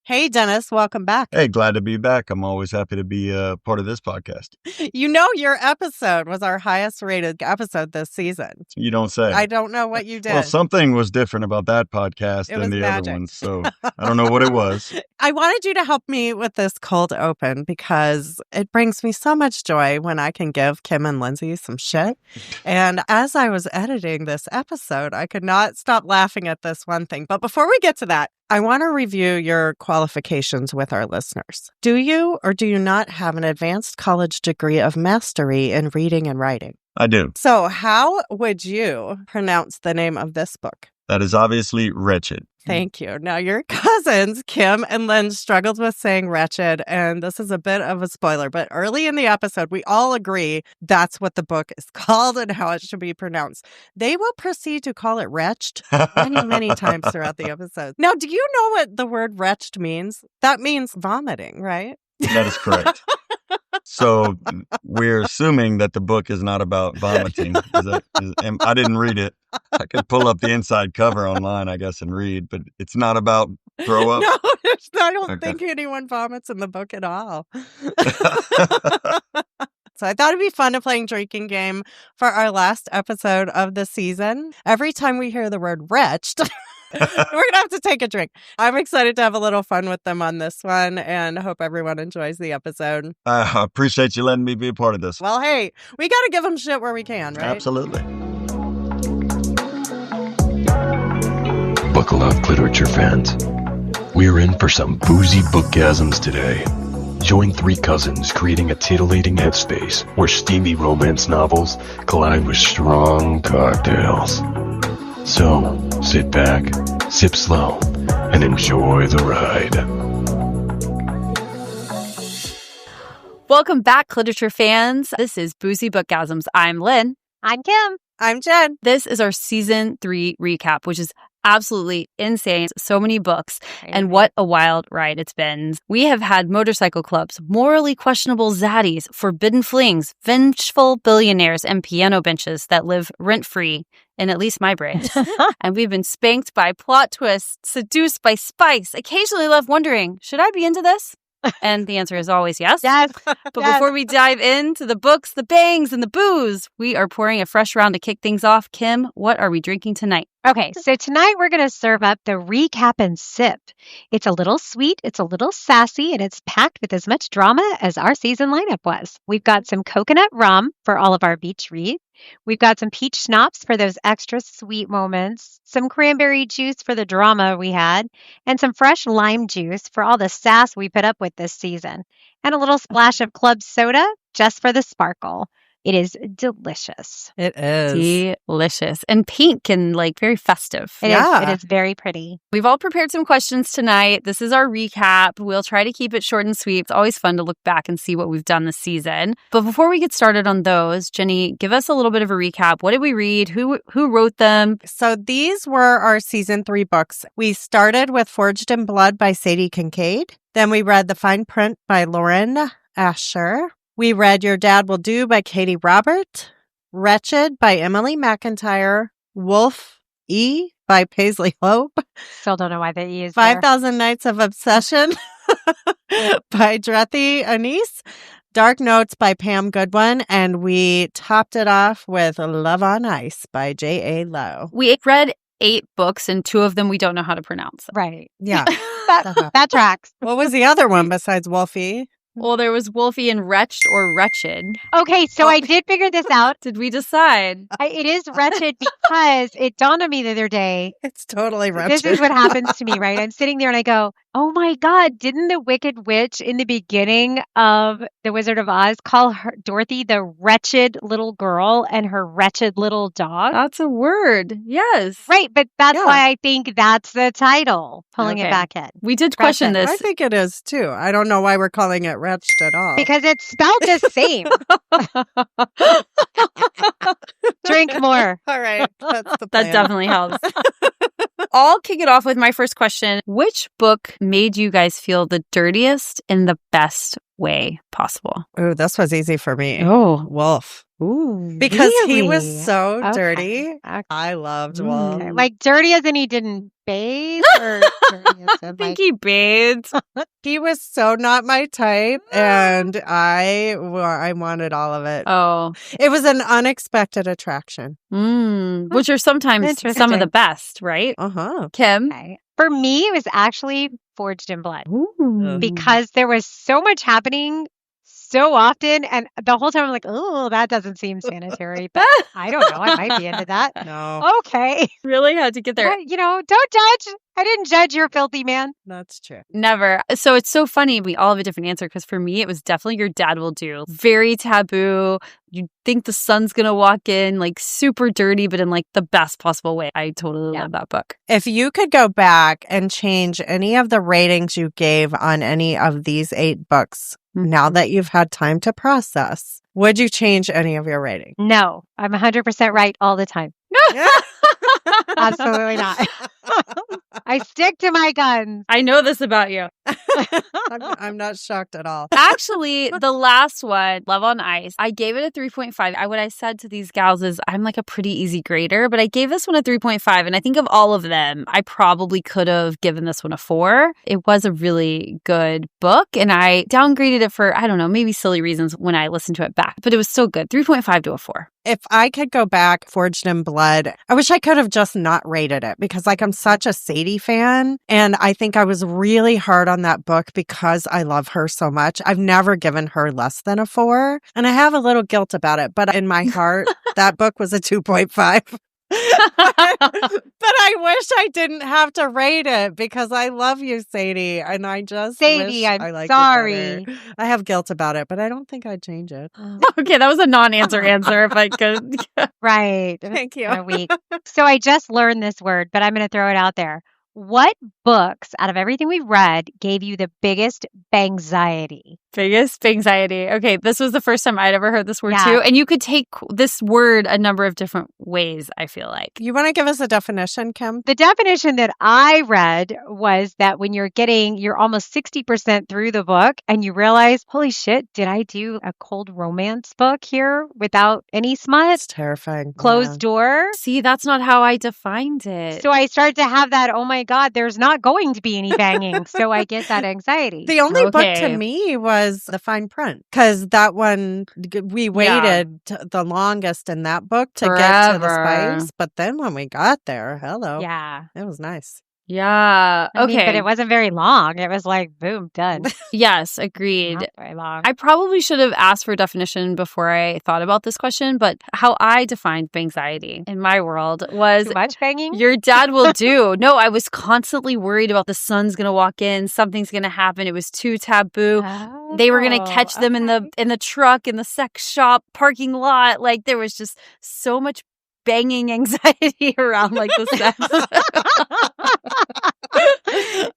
Hey, Dennis, welcome back. Hey, glad to be back. I'm always happy to be part of this podcast. You know, your episode was our highest rated episode this season. You don't say. I don't know what you did. Well, something was different about that podcast than the other ones, so I don't know what it was. I wanted you to help me with this cold open because it brings me so much joy when I can give Kim and Lindsay some shit. And as I was editing this episode, I could not stop laughing at this one thing. But before we get to that, I want to review your qualifications with our listeners. Do you or do you not have an advanced college degree of mastery in reading and writing? I do. So how would you pronounce the name of this book? That is obviously Wretched. Thank you. Now, your cousins, Kim and Lynn, struggled with saying wretched, and this is a bit of a spoiler, but early in the episode, we all agree that's what the book is called and how it should be pronounced. They will proceed to call it wretched many, many times throughout the episode. Now, do you know what the word wretched means? That means vomiting, right? That is correct. So we're assuming that the book is not about vomiting. I didn't read it. I could pull up the inside cover online, I guess, and read, but it's not about throw up. No, I don't think anyone vomits in the book at all. So I thought it'd be fun to play a drinking game for our last episode of the season. Every time we hear the word wretched, we're going to have to take a drink. I'm excited to have a little fun with them on this one and hope everyone enjoys the episode. I appreciate you letting me be a part of this. Well, hey, we got to give them shit where we can, right? Absolutely. Buckle up, literature fans. We're in for some boozy bookgasms today. Join three cousins creating a titillating headspace where steamy romance novels collide with strong cocktails. So, sit back, sip slow, and enjoy the ride. Welcome back, literature fans. This is Boozy Bookgasms. I'm Lynn. I'm Kim. I'm Jen. This is our Season 3 recap, which is absolutely insane. So many books, and what a wild ride it's been. We have had motorcycle clubs, morally questionable zaddies, forbidden flings, vengeful billionaires, and piano benches that live rent-free in at least my brain. And we've been spanked by plot twists, seduced by spice, occasionally left wondering, should I be into this? And the answer is always yes. Yes. But before we dive into the books, the bangs, and the booze, we are pouring a fresh round to kick things off. Kim, what are we drinking tonight? Okay, so tonight we're going to serve up the recap and sip. It's a little sweet, it's a little sassy, and it's packed with as much drama as our season lineup was. We've got some coconut rum for all of our beach reads. We've got some peach schnapps for those extra sweet moments, some cranberry juice for the drama we had, and some fresh lime juice for all the sass we put up with this season, and a little splash of club soda just for the sparkle. It is delicious. It is. Delicious. And pink and very festive. It is very pretty. We've all prepared some questions tonight. This is our recap. We'll try to keep it short and sweet. It's always fun to look back and see what we've done this season. But before we get started on those, Jenny, give us a little bit of a recap. What did we read? Who wrote them? So these were our Season 3 books. We started with Forged in Blood by Sadie Kincaid. Then we read The Fine Print by Lauren Asher. We read Your Dad Will Do by Katie Robert, Wretched by Emily McIntyre, Wolf E by Paisley Hope. Still don't know why the E is 5,000 Nights of Obsession by Drethy Anise, Dark Notes by Pam Goodwin, and we topped it off with Love on Ice by J.A. Lowe. We read 8 books, and 2 of them we don't know how to pronounce. Right. Yeah. That tracks. What was the other one besides Wolfie? Well, there was Wolfie and Wretched or Wretched. Okay, so I did figure this out. Did we decide? It is wretched because it dawned on me the other day. It's totally wretched. This is what happens to me, right? I'm sitting there and I go, oh my God, didn't the Wicked Witch in the beginning of The Wizard of Oz call her Dorothy the wretched little girl and her wretched little dog? That's a word. Yes. Right, but that's why I think that's the title. Pulling it back in. We did question this. I think it is too. I don't know why we're calling it wretched at all. Because it's spelled the same. Drink more. All right. That's the plan. That definitely helps. I'll kick it off with my first question. Which book made you guys feel the dirtiest in the best way possible? Oh, this was easy for me. Oh. Wolf. Ooh, Because he was really? so Okay. dirty. Okay. I loved Wolf. Okay. Like dirty as in he didn't bathe, or dirty as I in think like he bathed. He was so not my type, and I wanted all of it. Oh. It was an unexpected attraction. Which are sometimes some of the Interesting. best, right? Uh-huh. Kim? okay. For me, it was actually Forged in Blood Ooh. because there was so much happening so often, and the whole time I'm like, oh, that doesn't seem sanitary, but I don't know. I might be into that. No, Okay. Really had to get there. Don't judge. I didn't judge your filthy man. that's true. Never. So it's so funny. We all have a different answer because for me, it was definitely Your Dad Will Do. Very taboo. You think the son's going to walk in like super dirty, but in like the best possible way. I totally love that book. If you could go back and change any of the ratings you gave on any of these 8 books, now that you've had time to process, would you change any of your rating? No, I'm 100% right all the time. Absolutely not. I stick to my guns. I know this about you. I'm not shocked at all. Actually, the last one, Love on Ice, I gave it a 3.5. What I said to these gals is I'm like a pretty easy grader, but I gave this one a 3.5. And I think of all of them, I probably could have given this one a 4. It was a really good book, and I downgraded it for, I don't know, maybe silly reasons when I listened to it back, but it was still good. 3.5 to a 4. If I could go back, Forged in Blood, I wish I could have just not rated it because like I'm such a Sadie fan, and I think I was really hard on that book because I love her so much. I've never given her less than a 4, and I have a little guilt about it, but in my heart, that book was a 2.5. but I wish I didn't have to rate it because I love you, Sadie, and I just Sadie, wish I'm I liked sorry. it better. I have guilt about it, but I don't think I'd change it. Okay, that was a non-answer answer if I could. Right. Thank you. Kind of weak. So I just learned this word, but I'm going to throw it out there. What books out of everything we've read gave you the biggest anxiety? Biggest anxiety. Okay, this was the first time I'd ever heard this word Yeah. too. And you could take this word a number of different ways, I feel like. You want to give us a definition, Kim? The definition that I read was that when you're almost 60% through the book and you realize, holy shit, did I do a cold romance book here without any smut? It's terrifying. Closed door? See, that's not how I defined it. So I started to have that, oh my God, there's not going to be any banging. So I get that anxiety. The only book to Okay. me was The Fine Print because that one, we waited the longest in that book to get to the Forever. spice. But then when we got there, hello. Yeah. It was nice. Yeah. I mean, Okay. but it wasn't very long. It was like, boom, done. Yes, agreed. Not very long. I probably should have asked for a definition before I thought about this question, but how I defined anxiety in my world was Too much banging? Your Dad Will Do. No, I was constantly worried about the son's going to walk in, something's going to happen. It was too taboo. They were going to catch them in the truck, in the sex shop, parking lot. Like there was just so much banging anxiety around like the sex.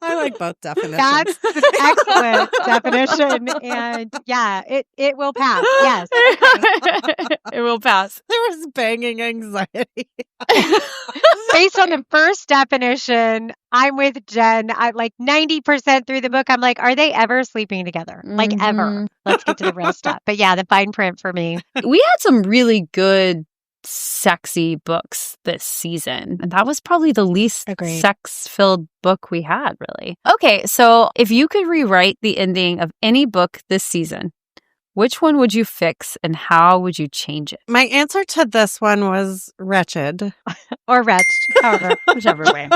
I like both definitions. That's an excellent definition. And yeah, it will pass. Yes. Okay. It will pass. There was banging anxiety. Based on the first definition, I'm with Jen. I like 90% through the book. I'm like, are they ever sleeping together? Like ever? Let's get to the real stuff. But yeah, the fine print for me. We had some really good sexy books this season. And that was probably the least Agreed. sex-filled book we had, really. Okay, so if you could rewrite the ending of any book this season, which one would you fix and how would you change it? My answer to this one was wretched. Or wretched, however. Whichever way.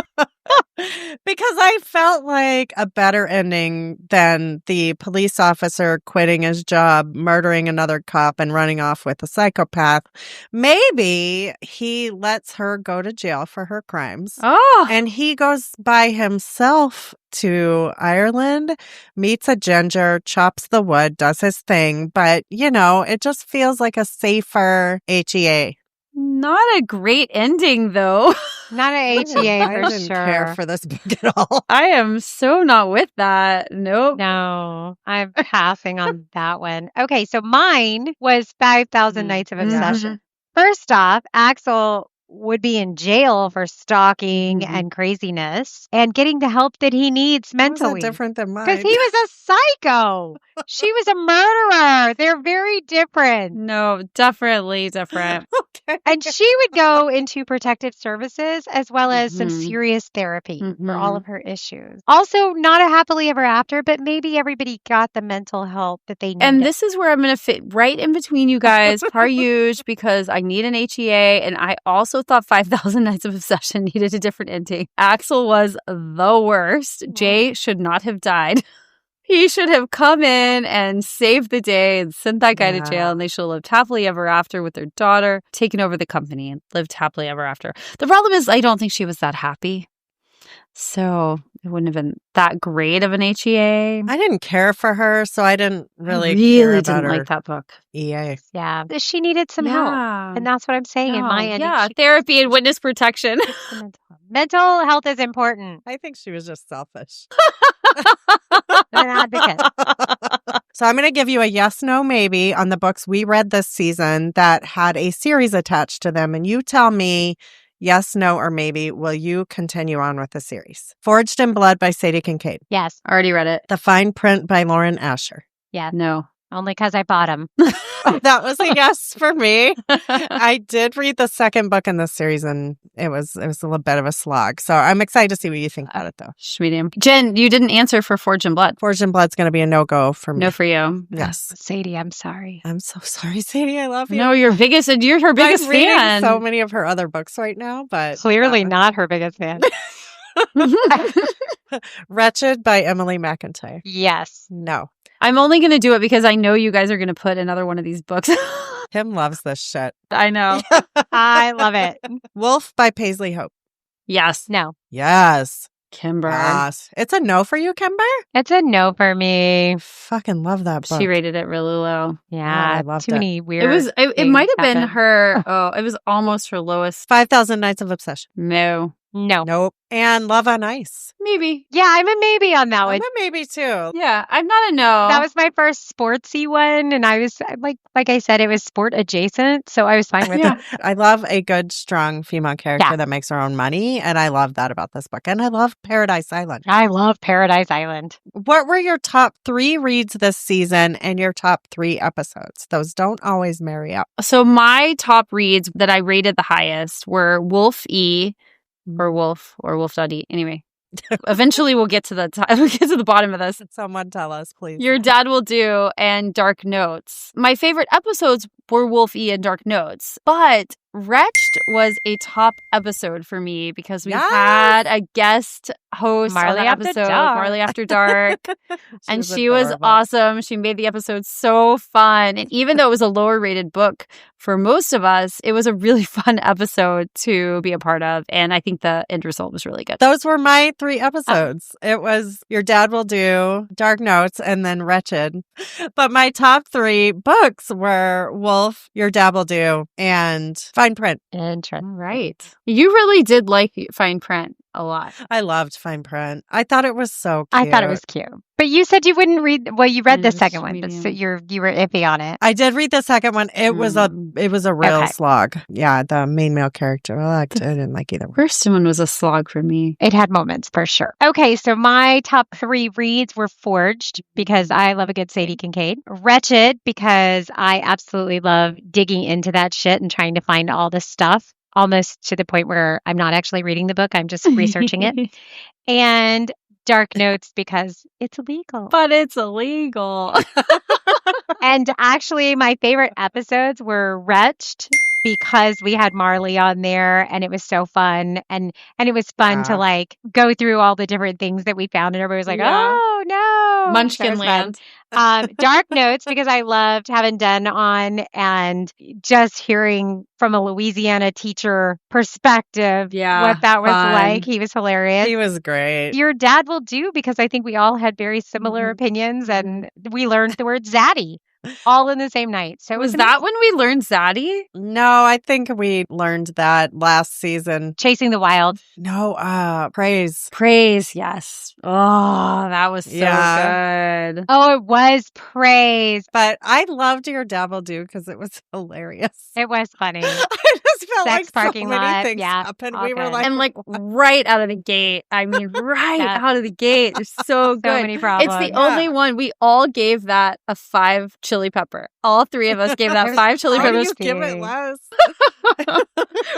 Because I felt like a better ending than the police officer quitting his job, murdering another cop, and running off with a psychopath. Maybe he lets her go to jail for her crimes. Oh, And he goes by himself to Ireland, meets a ginger, chops the wood, does his thing. But, it just feels like a safer HEA. not a great ending, though. Not an HEA I for didn't sure. care for this book at all. I am so not with that. Nope. No, I'm passing on that one. Okay, so mine was 5,000 Nights of Obsession. First off, Axel would be in jail for stalking and craziness and getting the help that he needs mentally. different than mine. Because he was a psycho. She was a murderer. They're very different. No, definitely different. Okay. And she would go into protective services as well as some serious therapy for all of her issues. Also, not a happily ever after, but maybe everybody got the mental help that they needed. And this is where I'm going to fit right in between you guys, par usual, because I need an HEA, and I also thought 5,000 Nights of Obsession needed a different ending. Axel was the worst. Jay should not have died. He should have come in and saved the day and sent that guy to jail, and they should have lived happily ever after with their daughter, taken over the company, and lived happily ever after. The problem is, I don't think she was that happy. So it wouldn't have been that great of an HEA. I didn't care for her, so I didn't really care about didn't her like that book. EA. Yeah. She needed some help. And that's what I'm saying in my end. Yeah, therapy and witness protection. Mental health is important. I think she was just selfish. An advocate. So I'm going to give you a yes, no, maybe on the books we read this season that had a series attached to them. And you tell me yes, no, or maybe, will you continue on with the series? Forged in Blood by Sadie Kincaid. Yes. Already read it. The Fine Print by Lauren Asher. Yeah. No. Only because I bought them. That was a yes for me. I did read the second book in this series, and it was a little bit of a slog. So I'm excited to see what you think about it, though. Medium. Jen, you didn't answer for Forge and Blood. Forged in Blood's going to be a no-go for me. No for you. Yes. Sadie, I'm sorry. I'm so sorry, Sadie. I love you. No, you're her biggest I'm reading fan. so many of her other books right now, but Clearly not her biggest fan. Wretched by Emily McIntyre. Yes. No. I'm only going to do it because I know you guys are going to put another one of these books. Kim loves this shit. I know. I love it. Wolf by Paisley Hope. Yes. No. Yes. Kimber. Yes. It's a no for you, Kimber? It's a no for me. Fucking love that book. She rated it really low. Yeah. I loved too it. many weird. It might have been happened. her. Oh, it was almost her lowest. 5,000 Nights of Obsession. No. No. Nope. And Love on Ice. Maybe. Yeah, I'm a maybe on that I'm one. a maybe too. Yeah, I'm not a no. That was my first sportsy one, and I was like I said, it was sport adjacent, so I was fine with it. I love a good, strong female character Yeah. that makes her own money, and I love that about this book. And I love Paradise Island. I love Paradise Island. What were your top 3 reads this season and your top 3 episodes? Those don't always marry up. So my top reads that I rated the highest were Wolf E or Wolf.E. Anyway, eventually we'll get to the bottom of this. Someone tell us, please. Your Dad Will Do and Dark Notes. My favorite episodes were Wolf E and Dark Notes, but Wretched was a top episode for me because we had a guest host on Marley the After episode, Dark. Marley After Dark. And she was adorable. awesome. She made the episode so fun. And even though it was a lower rated book for most of us, it was a really fun episode to be a part of. And I think the end result was really good. Those were my 3 episodes. It was Your Dad Will Do, Dark Notes, and then Wretched. But my top 3 books were Wolf, Your Dad Will Do, and Fine Print. Interesting. All right. You really did like Fine Print a lot. I loved Fine Print. I thought it was so cute. I thought it was cute. But you said you wouldn't read. Well, you read It the was second one, but medium. so you were iffy on it. I did read the second one. It was a real Okay. slog. Yeah, the main male character. I didn't like either one. First one was a slog for me. It had moments for sure. Okay, so my top 3 reads were Forged because I love a good Sadie Kincaid, Wretched because I absolutely love digging into that shit and trying to find all this stuff, almost to the point where I'm not actually reading the book, I'm just researching it, and Dark Notes because it's illegal. But it's illegal. And actually, my favorite episodes were Wretched because we had Marley on there and it was so fun. And it was fun to like go through all the different things that we found. And everybody was like, Yeah. oh, no. So it Munchkin was fun. Land. Dark Notes because I loved having Den on and just hearing from a Louisiana teacher perspective Yeah, what that was fun. like. He was hilarious. He was great. Your Dad Will Do because I think we all had very similar opinions and we learned the word zaddy. all in the same night. So it Was was that when we learned Zaddy? No, I think we learned that last season. Chasing the Wild. No, praise. Praise, yes. Oh, that was so good. Oh, it was praise. But I loved your Dabble Do because it was hilarious. It was funny. I just felt Sex like so parking many lot. things Yeah, happened. all We were good. like, And like right out of the gate. I mean, right Yeah. out of the gate. It's so good. So many problems. It's the only one. We all gave that a 5 chili pepper. All 3 of us gave that 5 chili how do peppers. you give it less?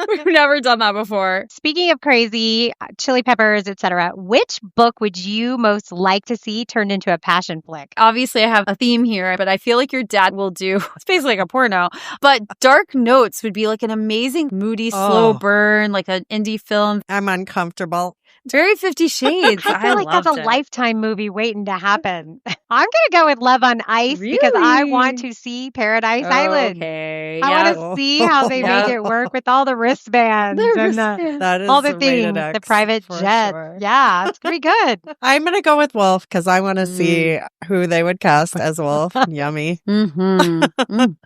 We've never done that before. Speaking of crazy, chili peppers, etc., which book would you most like to see turned into a passion flick? Obviously, I have a theme here, but I feel like your dad will do, it's basically like a porno, but Dark Notes would be like an amazing, moody, slow burn, like an indie film. I'm uncomfortable. Very 50 Shades. I feel like that's a loved it. Lifetime movie waiting to happen. I'm going to go with Love on Ice because I want to see Paradise Island. Okay. I yeah. want to see how they Yep. make it work with all the wristbands and That is all the rated things, X the private for jet. sure. Yeah, it's going to be good. I'm going to go with Wolf because I want to see who they would cast as Wolf. Yummy. God,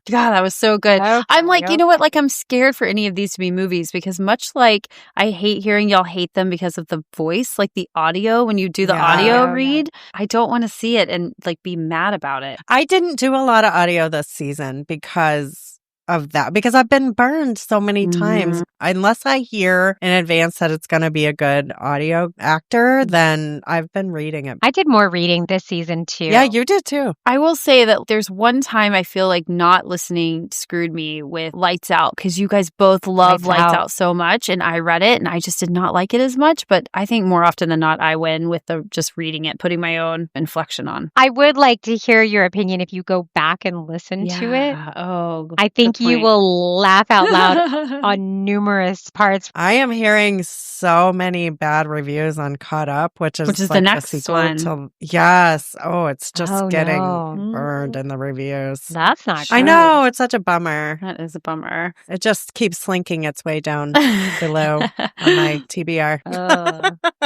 that was so good. I'm like, you know what? Like, I'm scared for any of these to be movies because much like I hate hearing y'all hate them because of the voice, like the audio, when you do the audio read, I don't want to see it and like be mad about it. I didn't do a lot of audio this season because of that, because I've been burned so many times. Unless I hear in advance that it's going to be a good audio actor, then I've been reading it. I did more reading this season too. Yeah, you did too. I will say that there's one time I feel like not listening screwed me with Lights Out because you guys both love Lights Out so much and I read it and I just did not like it as much. But I think more often than not, I win with the just reading it, putting my own inflection on. I would like to hear your opinion if you go back and listen to it. Oh, I think you will laugh out loud on numerous parts. I am hearing so many bad reviews on Caught Up, which is the like next sequel one. to- yes. Oh, it's just getting no. burned in the reviews. That's not good. I know. It's such a bummer. That is a bummer. It just keeps slinking its way down below on my TBR.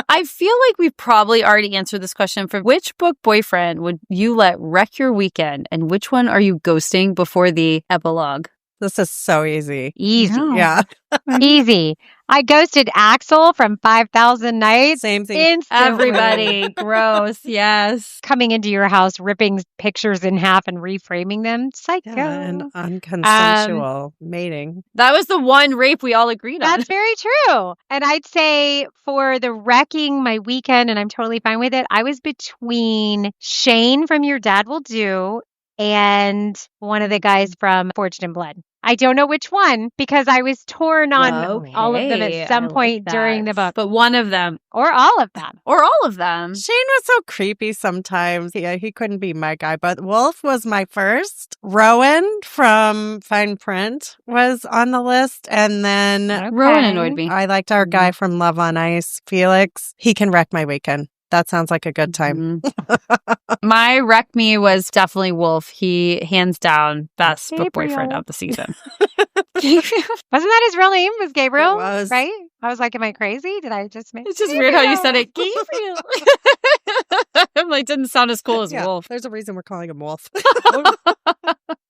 I feel like we've probably already answered this question. For which book boyfriend would you let wreck your weekend and which one are you ghosting before the epilogue? This is so easy. Easy. No. Yeah. Easy. I ghosted Axel from 5,000 Nights. Same thing. Instantly. Everybody. Gross. Yes. Coming into your house, ripping pictures in half and reframing them. Psycho. Yeah, and unconsensual mating. That was the one rape we all agreed on. That's very true. And I'd say for the wrecking my weekend, and I'm totally fine with it, I was between Shane from Your Dad Will Do and one of the guys from Forged in Blood. I don't know which one because I was torn on all of them at some point during the book. But one of them. Or all of them. Or all of them. Shane was so creepy sometimes. Yeah, he couldn't be my guy, but Wolf was my first. Rowan from Fine Print was on the list. And then Rowan annoyed me. I liked our guy from Love on Ice, Felix. He can wreck my weekend. That sounds like a good time. My wreck me was definitely Wolf. He, hands down, best book boyfriend of the season. Wasn't that his real name? Was Gabriel? It was. Right? I was like, am I crazy? Did I just make It's just weird how you said it. Gabriel. I'm like, didn't sound as cool as Wolf. There's a reason we're calling him Wolf.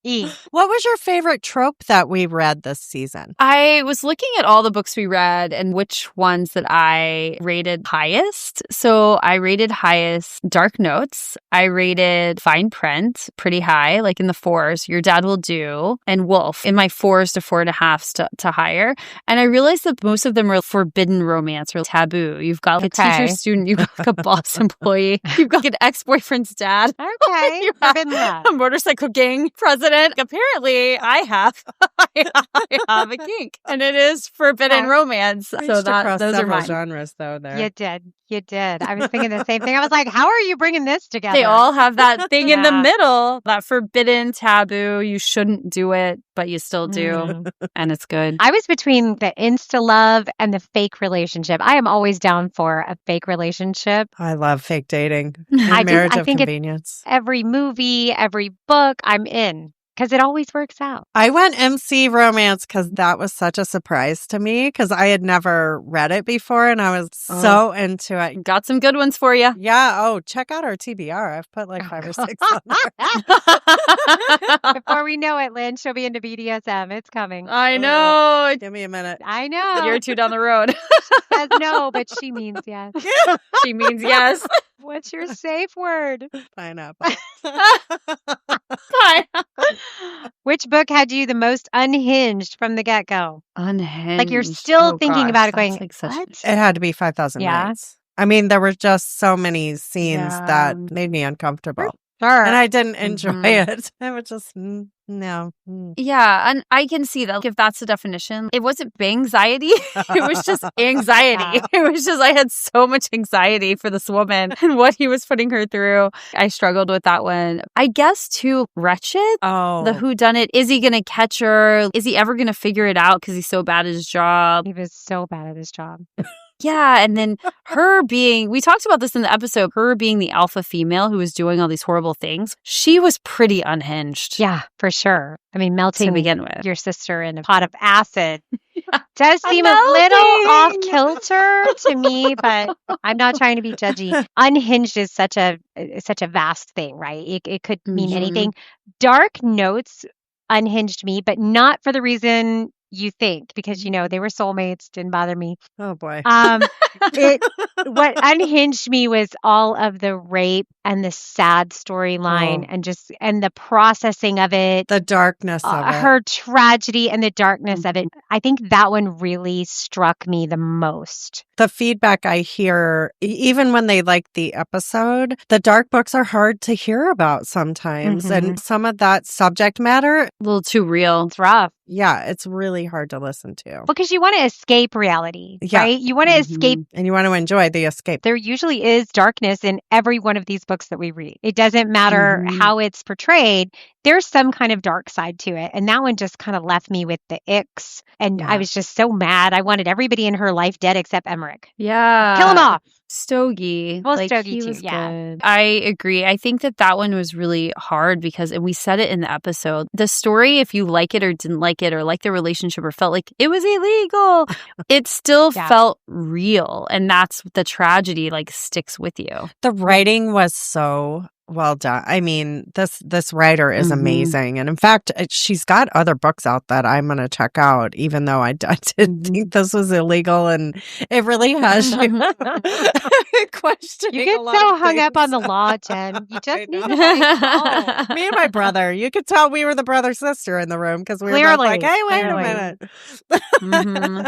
E. What was your favorite trope that we read this season? I was looking at all the books we read and which ones that I rated highest. So I rated highest Dark Notes. I rated Fine Print pretty high, like in the 4s. Your Dad Will Do, and Wolf in my 4s to 4.5s to higher. And I realized that most of them were forbidden romance or taboo. You've got like a teacher student, you've got like a boss employee, you've got an ex-boyfriend's dad. Okay. You Forbidden have love. a motorcycle gang president. Apparently, I have a kink, and it is forbidden romance. So Reached across those are several mine. genres, though. There, You did. You did. I was thinking the same thing. I was like, how are you bringing this together? They all have that thing in the Yeah. middle, that forbidden taboo. You shouldn't do it, but you still do, and it's good. I was between the insta love and the fake relationship. I am always down for a fake relationship. I love fake dating. I Marriage I of think convenience. every movie, every book, I'm in. because it always works out. I went MC romance because that was such a surprise to me because I had never read it before and I was so into it. Got some good ones for you. Yeah. Oh, check out our TBR. I've put like 5 or 6 on there. Before we know it, Lynn, she'll be into BDSM. It's coming. I know. Give me a minute. I know. You're two down the road. She says no, but she means yes. She means yes. What's your safe word? Pineapple. Bye. Which book had you the most unhinged from the get-go? Unhinged. Like you're still thinking gosh, about it that's going, like such- what? It had to be 5,000 Yeah. Nights. I mean, there were just so many scenes Yeah. that made me uncomfortable. Sure. And I didn't enjoy Mhm. it. I was just, no. Yeah, and I can see that. If that's the definition, it wasn't anxiety. It was just anxiety. It was just, I had so much anxiety for this woman and what he was putting her through. I struggled with that one. I guess too, Wretched. Oh. The whodunit. Is he going to catch her? Is he ever going to figure it out because he's so bad at his job? He was so bad at his job. Yeah. And then her being, we talked about this in the episode, her being the alpha female who was doing all these horrible things. She was pretty unhinged. Yeah, for sure. I mean, To melting begin with. your sister in a pot of acid does seem a little off melting. kilter to me, but I'm not trying to be judgy. Unhinged is such a vast thing, right? It could mean Mhm. anything. Dark Notes unhinged me, but not for the reason you think, because they were soulmates, didn't bother me. Oh, boy. What unhinged me was all of the rape and the sad storyline and the processing of it. The darkness of it. Her tragedy and the darkness of it. I think that one really struck me the most. The feedback I hear, even when they like the episode, the dark books are hard to hear about sometimes. And some of that subject matter, A little too real. It's rough. yeah, it's really hard to listen to. Because you want to escape reality, Yeah. right? You want to escape. And you want to enjoy the escape. There usually is darkness in every one of these books that we read. It doesn't matter how it's portrayed. There's some kind of dark side to it. And that one just kind of left me with the icks. And I was just so mad. I wanted everybody in her life dead except Emmerich. Yeah. Kill him off. Stogie. Well, Like, Stogie he too, was yeah. good. I agree. I think that one was really hard because, and we said it in the episode, the story, if you like it or didn't like it or like the relationship or felt like it was illegal, it still felt real. And that's the tragedy, like, sticks with you. The writing was so well done. I mean, this writer is amazing. And in fact, she's got other books out that I'm going to check out, even though I didn't think this was illegal. And it really has you questioning. You get a lot so of hung up on things. the law, Jen. You just need to Me and my brother, you could tell we were the brother-sister in the room because we were both like, hey, wait a minute.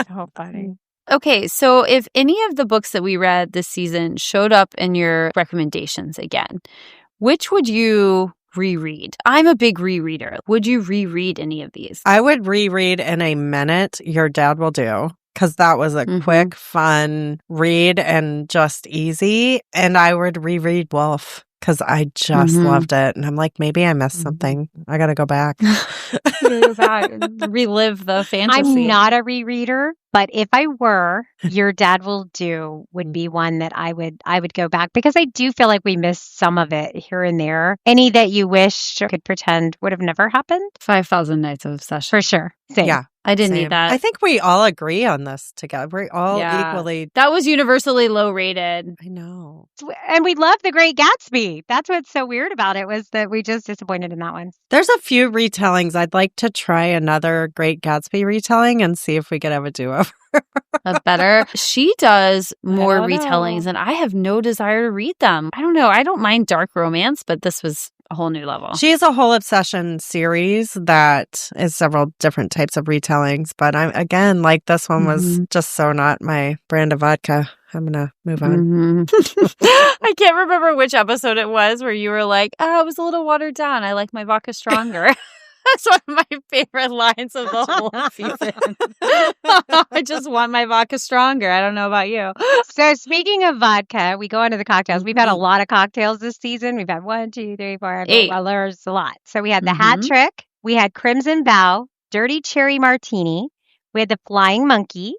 So funny. Okay, so if any of the books that we read this season showed up in your recommendations again, which would you reread? I'm a big rereader. Would you reread any of these? I would reread in a minute Your Dad Will Do, because that was a quick, fun read and just easy. And I would reread Wolf because I just loved it. And I'm like, maybe I missed something. I got to go back. Go back and relive the fantasy. I'm not a rereader, but if I were, Your Dad Will Do would be one that I would go back, because I do feel like we missed some of it here and there. Any that you wish could pretend would have never happened? 5,000 Nights of Obsession. For sure. Same. Yeah. I didn't Same. need that. I think we all agree on this together. We're all equally. That was universally low rated. I know. And we love The Great Gatsby. That's what's so weird about it, was that we just disappointed in that one. There's a few retellings. I'd like to try another Great Gatsby retelling and see if we could have a do-over. Better. She does more don't know. retellings, and I have no desire to read them. I don't know. I don't mind dark romance, but this was a whole new level. She has a whole obsession series that is several different types of retellings. But I'm again, like, this one was just so not my brand of vodka. I'm going to move on. I can't remember which episode it was where you were like, oh, it was a little watered down. I like my vodka stronger. That's one of my favorite lines of the whole season. I just want my vodka stronger. I don't know about you. So speaking of vodka, we go on to the cocktails. We've had a lot of cocktails this season. We've had 1, 2, 3, 4, 8. Well, there's a lot. So we had the Hat Trick. We had Crimson Vow, Dirty Cherry Martini. We had the Flying Monkey.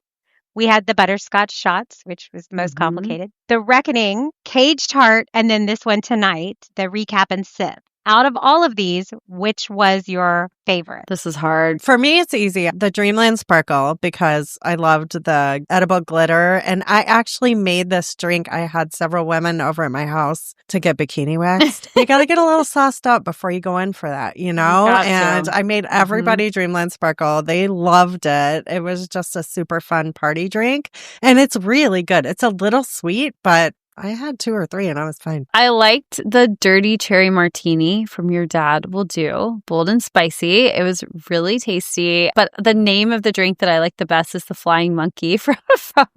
We had the Butterscotch Shots, which was the most complicated. The Reckoning, Caged Heart, and then this one tonight, the Recap and Sip. Out of all of these, which was your favorite? This is hard. For me, it's easy. The Dreamland Sparkle, because I loved the edible glitter. And I actually made this drink. I had several women over at my house to get bikini waxed. You got to get a little sauced up before you go in for that, you know? And I made everybody Dreamland Sparkle. They loved it. It was just a super fun party drink. And it's really good. It's a little sweet, but I had 2 or 3 and I was fine. I liked the dirty cherry martini from Your Dad Will Do. Bold and spicy. It was really tasty. But the name of the drink that I like the best is the Flying Monkey from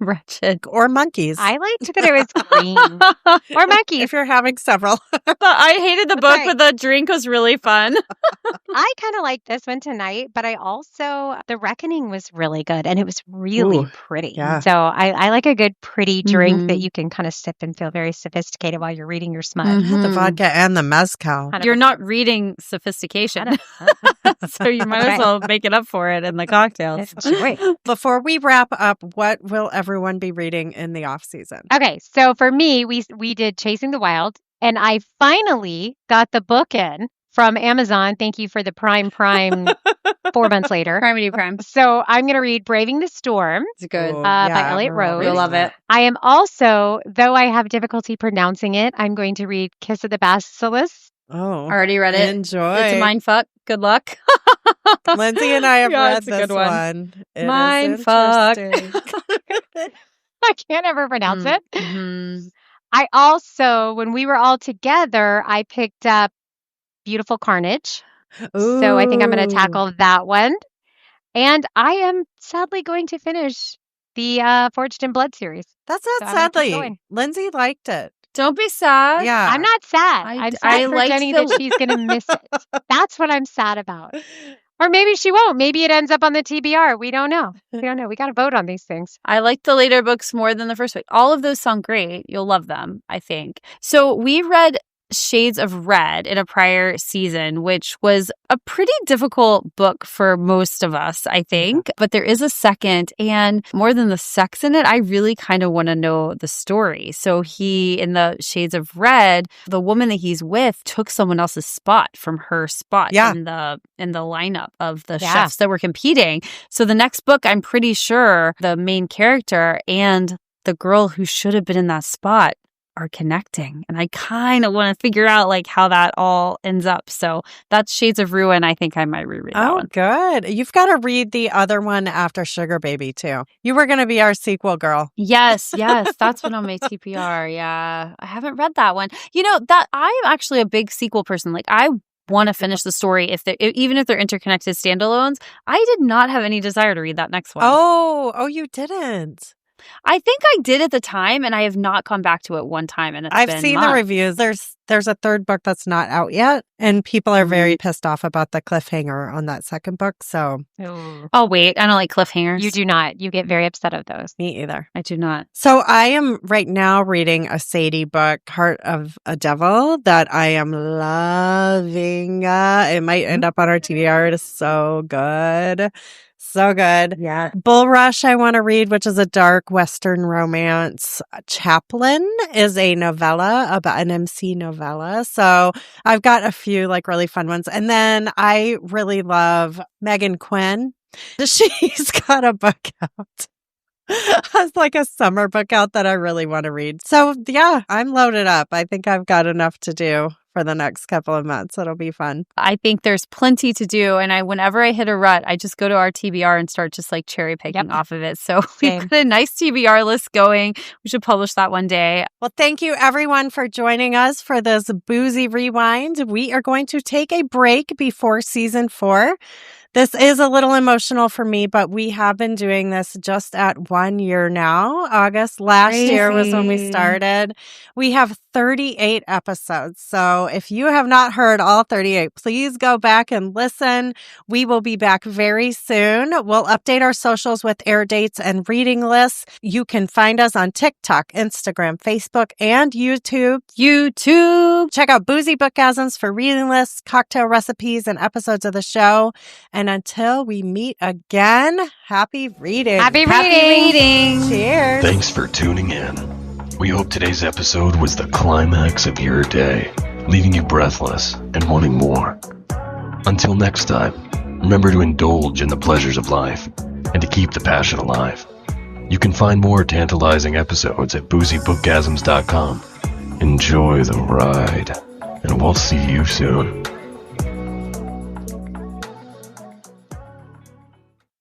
Wretched. Or monkeys. I liked that it was green. Or monkeys. If you're having several. I hated the book, Okay. but the drink was really fun. I kind of like this one tonight, but I also, The Reckoning was really good and it was really Ooh, pretty. yeah. So I like a good pretty drink that Mhm. you can kind of sip and feel very sophisticated while you're reading your smut. Mhm. The vodka and the mezcal. 100%. You're not reading sophistication. So you might as well make it up for it in the cocktails. Enjoy. Before we wrap up, what will everyone be reading in the off season? Okay, so for me, we did Chasing the Wild, and I finally got the book in from Amazon. Thank you for the Prime 4 months later. Primedy Prime. So I'm going to read Braving the Storm It's good. Oh, by yeah, Elliot we're all Rose. reading You'll love that. it. I am also, though I have difficulty pronouncing it, I'm going to read Kiss of the Basilisk. Oh, Already read it. enjoy. It's a mind fuck. Good luck. Lindsay and I have Yeah, read it's a this good one. one. It is Mind fuck. interesting. I can't ever pronounce it. Mhm. I also, when we were all together, I picked up Beautiful Carnage. So I think I'm going to Ooh. tackle that one. And I am sadly going to finish the Forged in Blood series. That's So not I'm gonna keep sadly. going. Lindsay liked it. Don't be sad. Yeah. I'm not sad. I- I'm sad I for liked Jenny the- that she's going to miss it. That's what I'm sad about. Or maybe she won't. Maybe it ends up on the TBR. We don't know. We don't know. We got to vote on these things. I like the later books more than the first book. All of those sound great. You'll love them, I think. So we read Shades of Red in a prior season, which was a pretty difficult book for most of us, I think. But there is a second, and more than the sex in it, I really kind of want to know the story. So he, in the Shades of Red, the woman that he's with took someone else's spot from her spot Yeah. in the lineup of the Yeah. chefs that were competing. So the next book, I'm pretty sure the main character and the girl who should have been in that spot are connecting. And I kind of want to figure out like how that all ends up. So that's Shades of Ruin. I think I might reread that Oh, one. good. You've got to read the other one after Sugar Baby, too. You were going to be our sequel girl. Yes, that's one on my TPR. Yeah. I haven't read that one. You know, that I am actually a big sequel person. Like I want to finish the story even if they're interconnected standalones. I did not have any desire to read that next one. Oh, you didn't. I think I did at the time, and I have not come back to it one time. And I've seen the reviews. There's a third book that's not out yet, and people are very pissed off about the cliffhanger on that second book. So Oh wait, I don't like cliffhangers. You do not. You get very upset of those. me either. I do not. So I am right now reading a Sadie book, Heart of a Devil, that I am loving. It might end up on our TBR. It is so good. So good. Yeah. Bull Rush, I want to read, which is a dark Western romance. Chaplain is a novella, about an MC novella. So I've got a few like really fun ones. And then I really love Megan Quinn. She's got a book out. Has like a summer book out that I really want to read. So yeah, I'm loaded up. I think I've got enough to do for the next couple of months. It'll be fun. I think there's plenty to do. And whenever I hit a rut, I just go to our TBR and start just like cherry picking off of it. So Same. we've got a nice TBR list going. We should publish that one day. Well, thank you everyone for joining us for this Boozy Rewind. We are going to take a break before season 4. This is a little emotional for me, but we have been doing this just at 1 year now. August last year was when we Crazy. started. We have 38 episodes. So if you have not heard all 38, please go back and listen. We will be back very soon. We'll update our socials with air dates and reading lists. You can find us on TikTok, Instagram, Facebook, and YouTube. Check out Boozy Bookgasms for reading lists, cocktail recipes, and episodes of the show. And until we meet again, happy reading. Happy reading. Cheers. Thanks for tuning in. We hope today's episode was the climax of your day. leaving you breathless and wanting more. Until next time, remember to indulge in the pleasures of life and to keep the passion alive. You can find more tantalizing episodes at boozybookgasms.com. Enjoy the ride, and we'll see you soon.